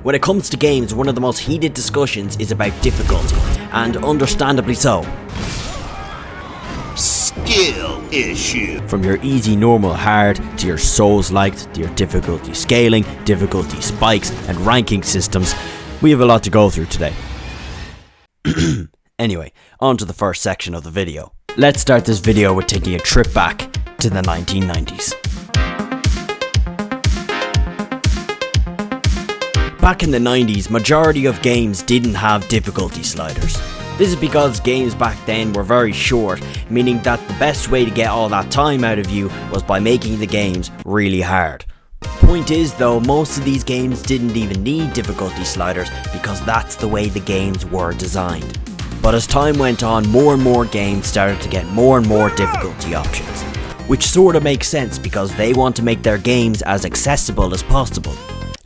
When it comes to games, one of the most heated discussions is about difficulty, and understandably so. Skill issue. From your easy, normal, hard, to your Souls-liked, to your difficulty scaling, difficulty spikes, and ranking systems, we have a lot to go through today. Anyway, on to the first section of the video. Let's start this video with taking a trip back to the 1990s. Back in the 90s, majority of games didn't have difficulty sliders. This is because games back then were very short, meaning that the best way to get all that time out of you was by making the games really hard. Point is though, most of these games didn't even need difficulty sliders because that's the way the games were designed. But as time went on, more and more games started to get more and more difficulty options, which sort of makes sense because they want to make their games as accessible as possible.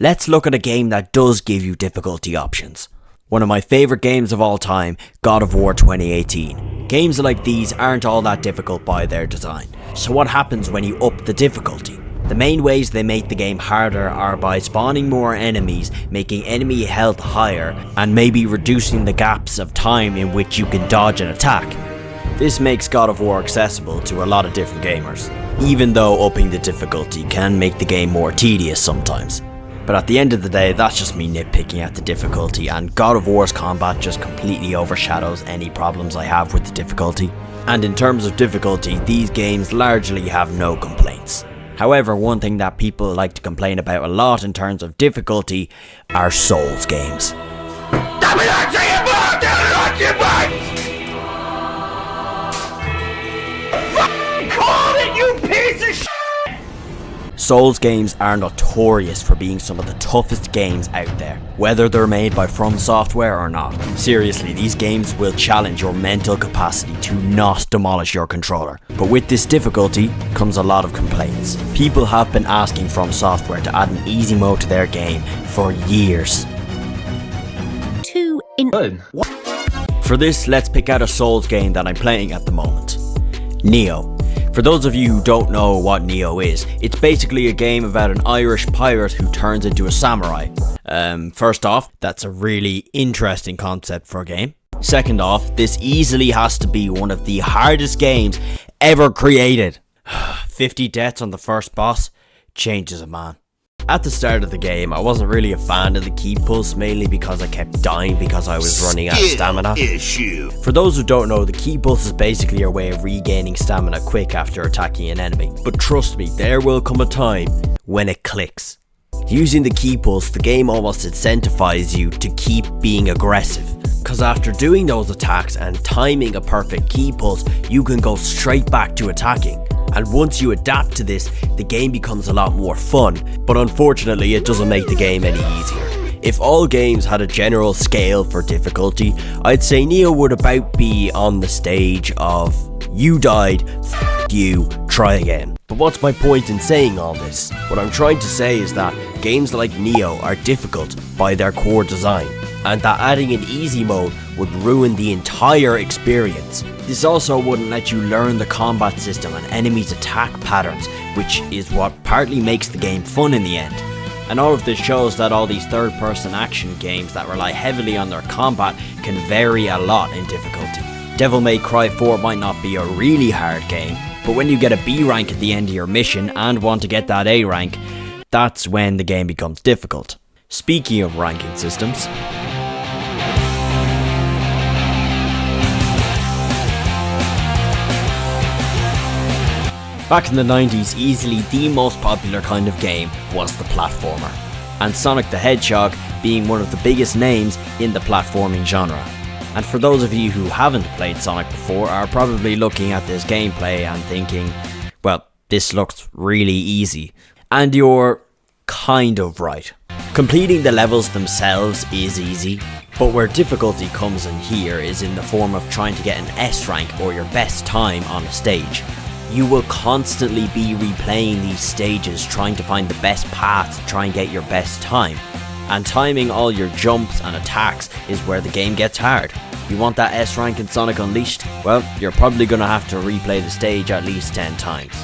Let's look at a game that does give you difficulty options. One of my favourite games of all time, God of War 2018. Games like these aren't all that difficult by their design. So what happens when you up the difficulty? The main ways they make the game harder are by spawning more enemies, making enemy health higher, and maybe reducing the gaps of time in which you can dodge an attack. This makes God of War accessible to a lot of different gamers, even though upping the difficulty can make the game more tedious sometimes. But at the end of the day, that's just me nitpicking at the difficulty, and God of War's combat just completely overshadows any problems I have with the difficulty. And in terms of difficulty, these games largely have no complaints. However, one thing that people like to complain about a lot in terms of difficulty are Souls games. Call it, you piece of shit! Souls games are notorious for being some of the toughest games out there, whether they're made by From Software or not. Seriously, these games will challenge your mental capacity to not demolish your controller. But with this difficulty comes a lot of complaints. People have been asking From Software to add an easy mode to their game for years. For this, let's pick out a Souls game that I'm playing at the moment. Nioh. For those of you who don't know what Nioh is, it's basically a game about an Irish pirate who turns into a samurai. First off, that's a really interesting concept for a game. Second off, this easily has to be one of the hardest games ever created. 50 deaths on the first boss changes a man. At the start of the game, I wasn't really a fan of the key pulse, mainly because I kept dying because I was running out of stamina. For those who don't know, the key pulse is basically your way of regaining stamina quick after attacking an enemy. But trust me, there will come a time when it clicks. Using the key pulse, the game almost incentivizes you to keep being aggressive. Cause after doing those attacks and timing a perfect key pulse, you can go straight back to attacking. And once you adapt to this, the game becomes a lot more fun, but unfortunately it doesn't make the game any easier. If all games had a general scale for difficulty, I'd say Nioh would about be on the stage of, you died, f*** you, try again. But what's my point in saying all this? What I'm trying to say is that games like Nioh are difficult by their core design, and that adding an easy mode would ruin the entire experience. This also wouldn't let you learn the combat system and enemies' attack patterns, which is what partly makes the game fun in the end. And all of this shows that all these third-person action games that rely heavily on their combat can vary a lot in difficulty. Devil May Cry 4 might not be a really hard game, but when you get a B rank at the end of your mission and want to get that A rank, that's when the game becomes difficult. Speaking of ranking systems, back in the 90s, easily the most popular kind of game was the platformer, and Sonic the Hedgehog being one of the biggest names in the platforming genre. And for those of you who haven't played Sonic before are probably looking at this gameplay and thinking, well, this looks really easy. And you're kind of right. Completing the levels themselves is easy, but where difficulty comes in here is in the form of trying to get an S rank or your best time on a stage. You will constantly be replaying these stages trying to find the best path to try and get your best time. And timing all your jumps and attacks is where the game gets hard. You want that S rank in Sonic Unleashed? Well, you're probably going to have to replay the stage at least 10 times.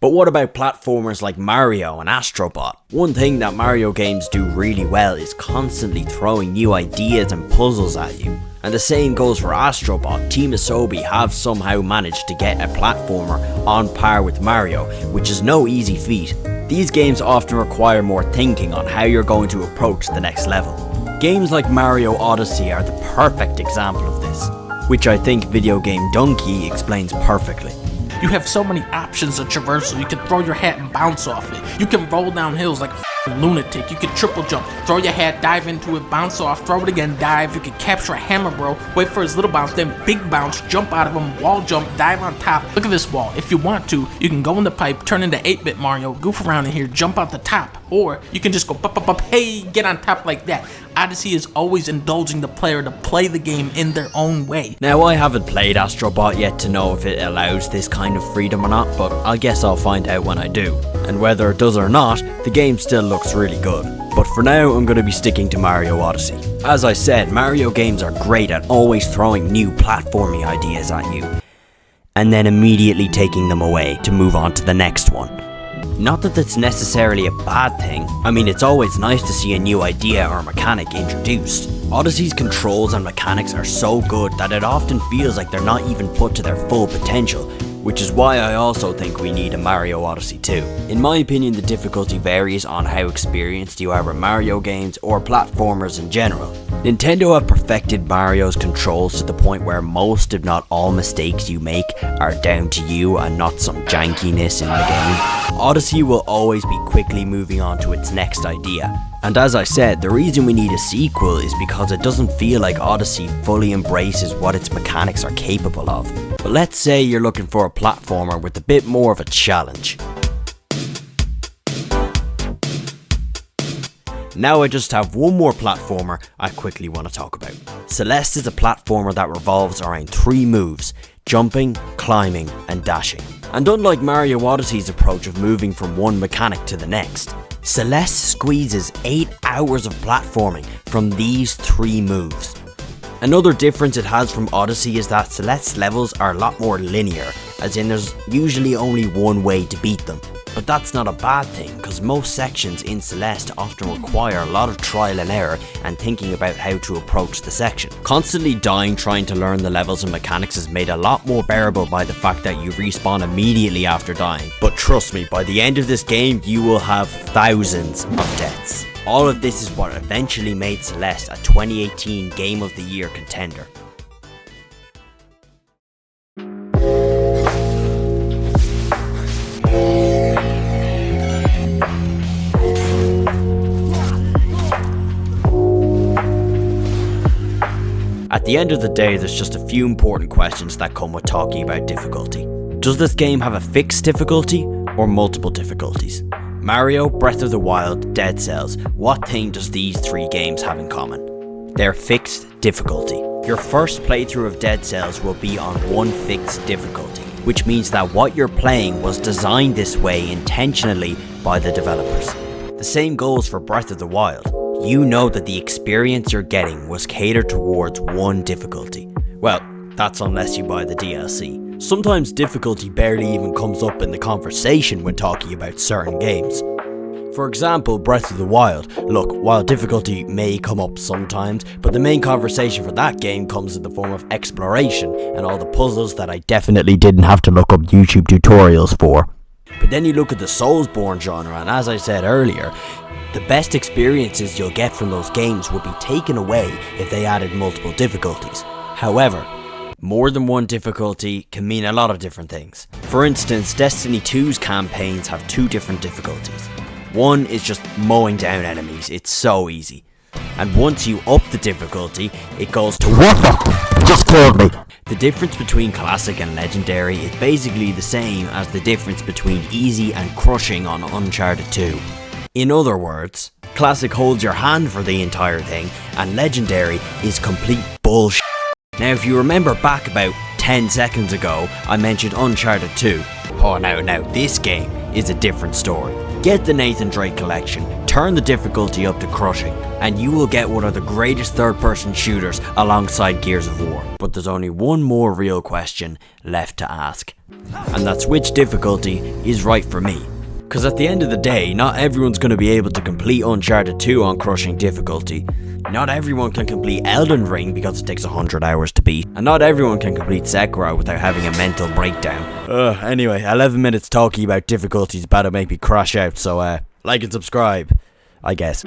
But what about platformers like Mario and Astrobot? One thing that Mario games do really well is constantly throwing new ideas and puzzles at you. And the same goes for Astrobot. Team Asobi have somehow managed to get a platformer on par with Mario, which is no easy feat. These games often require more thinking on how you're going to approach the next level. Games like Mario Odyssey are the perfect example of this, which I think Video Game Donkey explains perfectly. You have so many options of traversal. You can throw your hat and bounce off it. You can roll down hills like a lunatic. You can triple jump, throw your hat, dive into it, bounce off, throw it again, dive. You can capture a hammer bro, wait for his little bounce, then big bounce, jump out of him, wall jump, dive on top. Look at this wall. If you want to, you can go in the pipe, turn into 8-bit Mario, goof around in here, jump out the top. Or you can just go hey, get on top like that. Odyssey is always indulging the player to play the game in their own way. Now, I haven't played Astrobot yet to know if it allows this kind of freedom or not, but I guess I'll find out when I do. And whether it does or not, the game still looks really good. But for now, I'm going to be sticking to Mario Odyssey. As I said, Mario games are great at always throwing new platforming ideas at you, and then immediately taking them away to move on to the next one. Not that that's necessarily a bad thing. I mean, it's always nice to see a new idea or mechanic introduced. Odyssey's controls and mechanics are so good that it often feels like they're not even put to their full potential, which is why I also think we need a Mario Odyssey 2. In my opinion, the difficulty varies on how experienced you are with Mario games or platformers in general. Nintendo have perfected Mario's controls to the point where most, if not all, mistakes you make are down to you and not some jankiness in the game. Odyssey will always be quickly moving on to its next idea. And as I said, the reason we need a sequel is because it doesn't feel like Odyssey fully embraces what its mechanics are capable of. But let's say you're looking for a platformer with a bit more of a challenge. Now I just have one more platformer I quickly want to talk about. Celeste is a platformer that revolves around 3 moves: jumping, climbing, and dashing. And unlike Mario Odyssey's approach of moving from one mechanic to the next, Celeste squeezes 8 hours of platforming from these 3 moves. Another difference it has from Odyssey is that Celeste's levels are a lot more linear, as in there's usually only one way to beat them. But that's not a bad thing, because most sections in Celeste often require a lot of trial and error and thinking about how to approach the section. Constantly dying trying to learn the levels and mechanics is made a lot more bearable by the fact that you respawn immediately after dying. But trust me, by the end of this game you will have thousands of deaths. All of this is what eventually made Celeste a 2018 Game of the Year contender. At the end of the day, there's just a few important questions that come with talking about difficulty. Does this game have a fixed difficulty or multiple difficulties? Mario, Breath of the Wild, Dead Cells, what thing does these 3 games have in common? They're fixed difficulty. Your first playthrough of Dead Cells will be on one fixed difficulty, which means that what you're playing was designed this way intentionally by the developers. The same goes for Breath of the Wild. You know that the experience you're getting was catered towards one difficulty. Well, that's unless you buy the DLC. Sometimes difficulty barely even comes up in the conversation when talking about certain games. For example, Breath of the Wild. Look, while difficulty may come up sometimes, but the main conversation for that game comes in the form of exploration and all the puzzles that I definitely didn't have to look up YouTube tutorials for. But then you look at the Soulsborne genre, and as I said earlier, the best experiences you'll get from those games would be taken away if they added multiple difficulties. However, more than one difficulty can mean a lot of different things. For instance, Destiny 2's campaigns have 2 different difficulties. One is just mowing down enemies, it's so easy. And once you up the difficulty, it goes to what the just killed me. The difference between Classic and Legendary is basically the same as the difference between easy and crushing on Uncharted 2. In other words, Classic holds your hand for the entire thing, and Legendary is complete bullshit. Now if you remember back about 10 seconds ago, I mentioned Uncharted 2. Oh now, this game is a different story. Get the Nathan Drake collection, turn the difficulty up to crushing, and you will get one of the greatest third-person shooters alongside Gears of War. But there's only one more real question left to ask, and that's which difficulty is right for me. Because at the end of the day, not everyone's going to be able to complete Uncharted 2 on crushing difficulty. Not everyone can complete Elden Ring because it takes 100 hours to beat. And not everyone can complete Sekiro without having a mental breakdown. Anyway, 11 minutes talking about difficulties about to make me crash out, so like and subscribe, I guess.